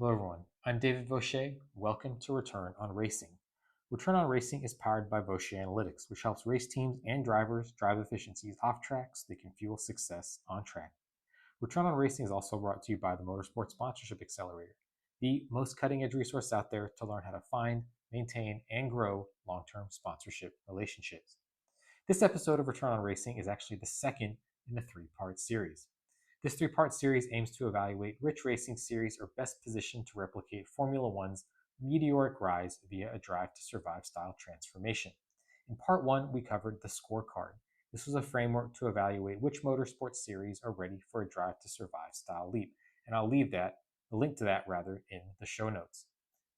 Hello everyone, I'm David Vaucher. Welcome to Return on Racing. Return on Racing is powered by Vaucher Analytics, which helps race teams and drivers drive efficiencies off track so they can fuel success on track. Return on Racing is also brought to you by the Motorsport Sponsorship Accelerator, the most cutting edge resource out there to learn how to find, maintain, and grow long term sponsorship relationships. This episode of Return on Racing is actually the second in a three-part series. This three-part series aims to evaluate which racing series are best positioned to replicate Formula One's meteoric rise via a drive to survive style transformation. In part one, we covered the scorecard. This was a framework to evaluate which motorsport series are ready for a drive to survive style leap. And I'll leave the link to that in the show notes.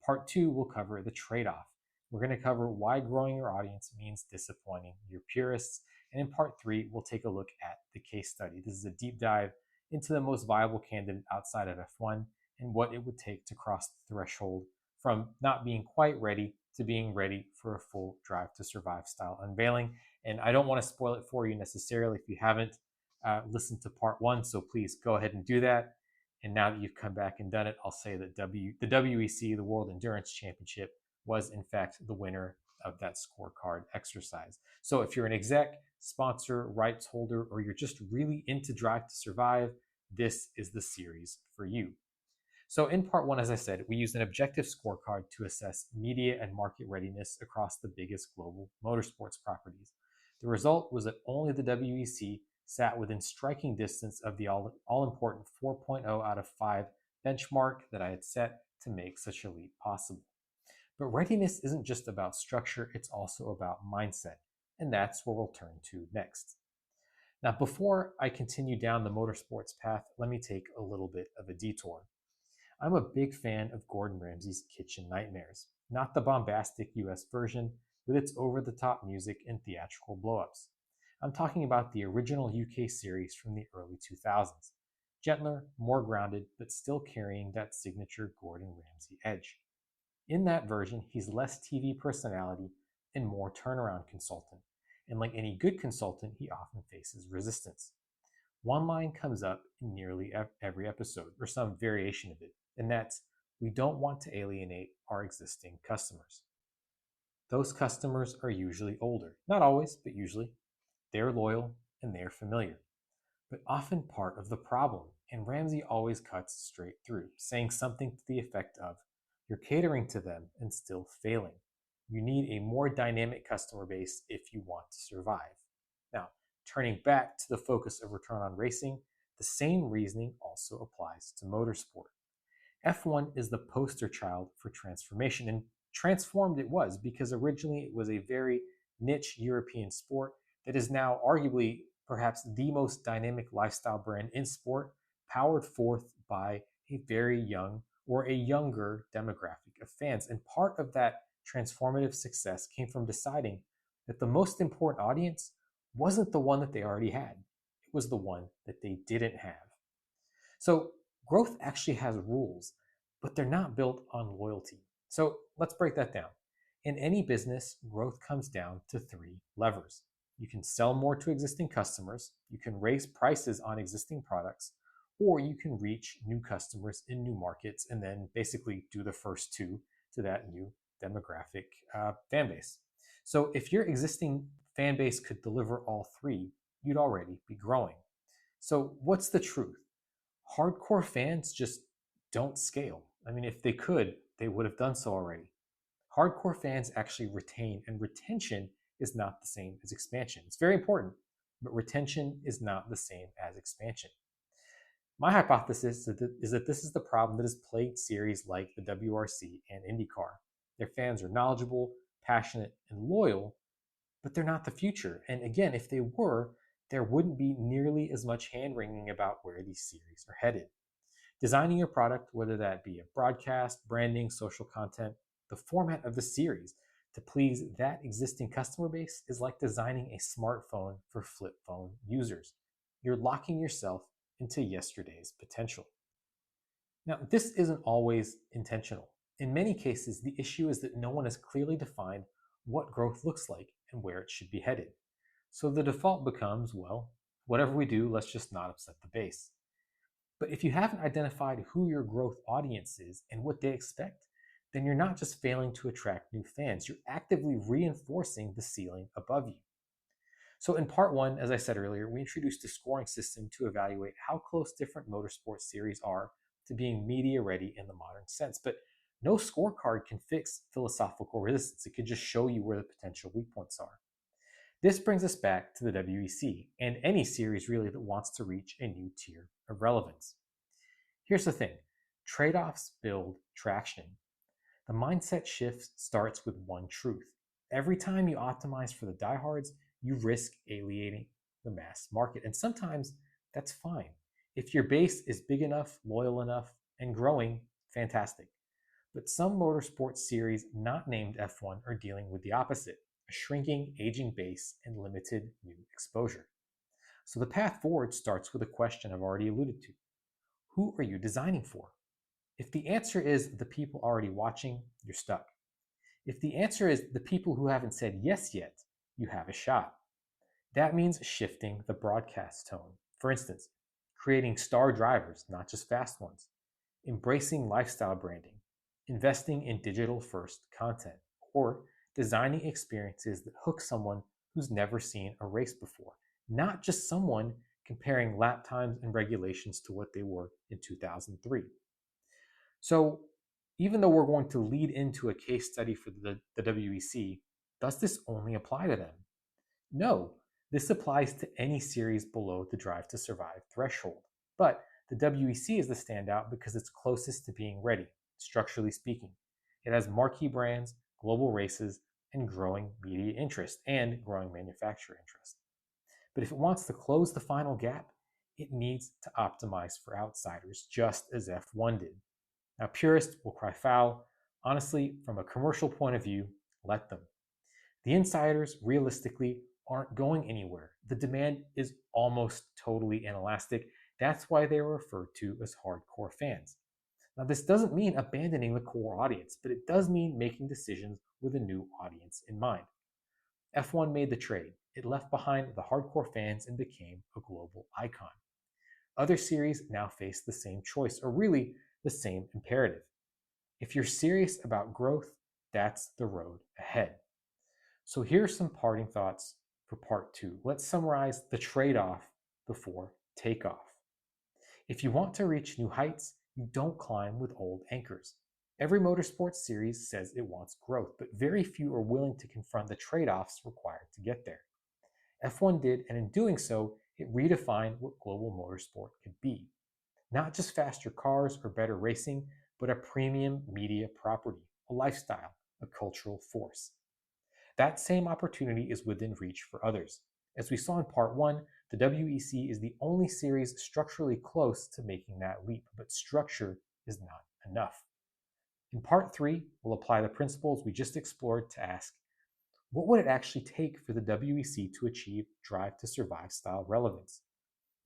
Part two will cover the trade-off. We're going to cover why growing your audience means disappointing your purists. And in part three, we'll take a look at the case study. This is a deep dive into the most viable candidate outside of F1 and what it would take to cross the threshold from not being quite ready to being ready for a full drive to survive style unveiling. And I don't want to spoil it for you necessarily if you haven't listened to part one, so please go ahead and do that. And now that you've come back and done it, I'll say that the WEC, the World Endurance Championship, was in fact the winner of that scorecard exercise. So if you're an exec, sponsor, rights holder, or you're just really into Drive to Survive, this is the series for you. So in part one, as I said, we used an objective scorecard to assess media and market readiness across the biggest global motorsports properties. The result was that only the WEC sat within striking distance of the all-important 4.0 out of 5 benchmark that I had set to make such a leap possible. But readiness isn't just about structure, it's also about mindset. And that's where we'll turn to next. Now, before I continue down the motorsports path, let me take a little bit of a detour. I'm a big fan of Gordon Ramsay's Kitchen Nightmares, not the bombastic US version with its over-the-top music and theatrical blow-ups. I'm talking about the original UK series from the early 2000s. Gentler, more grounded, but still carrying that signature Gordon Ramsay edge. In that version, he's less TV personality and more turnaround consultant. And like any good consultant, he often faces resistance. One line comes up in nearly every episode, or some variation of it, and that's, we don't want to alienate our existing customers. Those customers are usually older. Not always, but usually. They're loyal and they're familiar, but often part of the problem. And Ramsay always cuts straight through, saying something to the effect of, you're catering to them and still failing. You need a more dynamic customer base if you want to survive. Now, turning back to the focus of return on racing, the same reasoning also applies to motorsport. F1 is the poster child for transformation, and transformed it was because originally it was a very niche European sport that is now arguably perhaps the most dynamic lifestyle brand in sport, powered forth by a very young or a younger demographic of fans. And part of that transformative success came from deciding that the most important audience wasn't the one that they already had, it was the one that they didn't have. So growth actually has rules, but they're not built on loyalty. So let's break that down. In any business, growth comes down to three levers. You can sell more to existing customers, you can raise prices on existing products, or you can reach new customers in new markets and then basically do the first two to that new demographic fan base. So if your existing fan base could deliver all three, you'd already be growing. So what's the truth? Hardcore fans just don't scale. I mean, if they could, they would have done so already. Hardcore fans actually retain, and retention is not the same as expansion. It's very important, but retention is not the same as expansion. My hypothesis is that this is the problem that has plagued series like the WRC and IndyCar. Their fans are knowledgeable, passionate, and loyal, but they're not the future. And again, if they were, there wouldn't be nearly as much hand-wringing about where these series are headed. Designing your product, whether that be a broadcast, branding, social content, the format of the series to please that existing customer base is like designing a smartphone for flip phone users. You're locking yourself into yesterday's potential. Now, this isn't always intentional. In many cases, the issue is that no one has clearly defined what growth looks like and where it should be headed. So the default becomes, well, whatever we do, let's just not upset the base. But if you haven't identified who your growth audience is and what they expect, then you're not just failing to attract new fans, you're actively reinforcing the ceiling above you. So, in part one, as I said earlier, we introduced a scoring system to evaluate how close different motorsport series are to being media ready in the modern sense. But no scorecard can fix philosophical resistance, it can just show you where the potential weak points are. This brings us back to the WEC and any series really that wants to reach a new tier of relevance. Here's the thing, trade-offs build traction. The mindset shift starts with one truth. Every time you optimize for the diehards, you risk alienating the mass market. And sometimes that's fine. If your base is big enough, loyal enough, and growing, fantastic. But some motorsport series not named F1 are dealing with the opposite, a shrinking, aging base and limited new exposure. So the path forward starts with a question I've already alluded to. Who are you designing for? If the answer is the people already watching, you're stuck. If the answer is the people who haven't said yes yet, you have a shot. That means shifting the broadcast tone. For instance, creating star drivers, not just fast ones, embracing lifestyle branding, investing in digital first content, or designing experiences that hook someone who's never seen a race before, not just someone comparing lap times and regulations to what they were in 2003. So, even though we're going to lead into a case study for the WEC, does this only apply to them? No, this applies to any series below the Drive to Survive threshold. But the WEC is the standout because it's closest to being ready, structurally speaking. It has marquee brands, global races, and growing media interest and growing manufacturer interest. But if it wants to close the final gap, it needs to optimize for outsiders, just as F1 did. Now, purists will cry foul. Honestly, from a commercial point of view, let them. The insiders, realistically, aren't going anywhere. The demand is almost totally inelastic. That's why they are referred to as hardcore fans. Now, this doesn't mean abandoning the core audience, but it does mean making decisions with a new audience in mind. F1 made the trade. It left behind the hardcore fans and became a global icon. Other series now face the same choice, or really the same imperative. If you're serious about growth, that's the road ahead. So here's some parting thoughts for part two. Let's summarize the trade-off before takeoff. If you want to reach new heights, you don't climb with old anchors. Every motorsports series says it wants growth, but very few are willing to confront the trade-offs required to get there. F1 did, and in doing so, it redefined what global motorsport could be. Not just faster cars or better racing, but a premium media property, a lifestyle, a cultural force. That same opportunity is within reach for others. As we saw in part one, the WEC is the only series structurally close to making that leap, but structure is not enough. In part three, we'll apply the principles we just explored to ask, what would it actually take for the WEC to achieve Drive to Survive style relevance?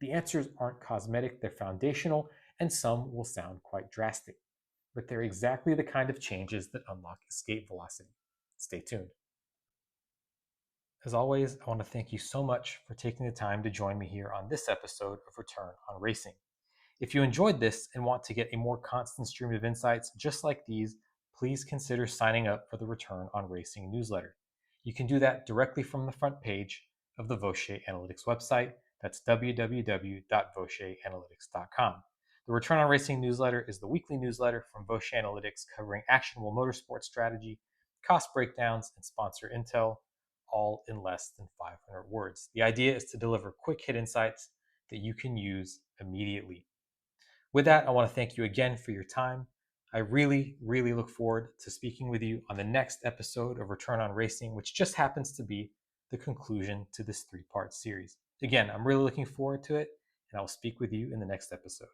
The answers aren't cosmetic, they're foundational, and some will sound quite drastic. But they're exactly the kind of changes that unlock escape velocity. Stay tuned. As always, I want to thank you so much for taking the time to join me here on this episode of Return on Racing. If you enjoyed this and want to get a more constant stream of insights just like these, please consider signing up for the Return on Racing newsletter. You can do that directly from the front page of the Vaucher Analytics website. That's www.vaucheranalytics.com. The Return on Racing newsletter is the weekly newsletter from Vaucher Analytics covering actionable motorsport strategy, cost breakdowns, and sponsor intel, all in less than 500 words. The idea is to deliver quick hit insights that you can use immediately. With that, I want to thank you again for your time. I really, really look forward to speaking with you on the next episode of Return on Racing, which just happens to be the conclusion to this three-part series. Again, I'm really looking forward to it, and I will speak with you in the next episode.